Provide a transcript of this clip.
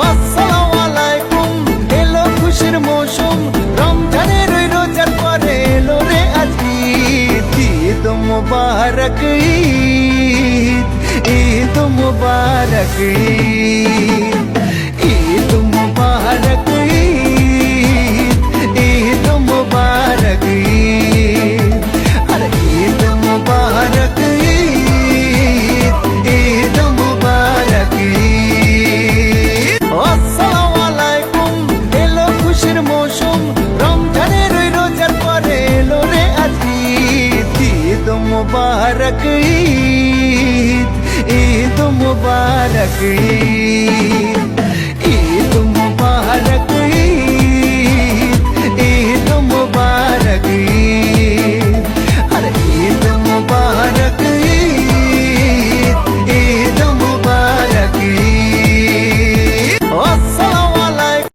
আসসালামু আলাইকুম, এলো খুশির মৌসুম, রমজানের ওই রোজার পরে এলো রে আজ ঈদ। ঈদ মুবারক ঈদ, ঈদ মুবারক ঈদ, ঈদ মুবারক ঈদ, ঈদ মুবারক ঈদ, আরে ঈদ মুবারক ঈদ, ঈদ মুবারক ঈদ। আসসালামু আলাইকুম, এলো খুশির মৌসুম, রমজানের ওই রোজার পরে এলো রে আজ ঈদ। ঈদ মুবারক ঈদ, ঈদ মুবারক ঈদ।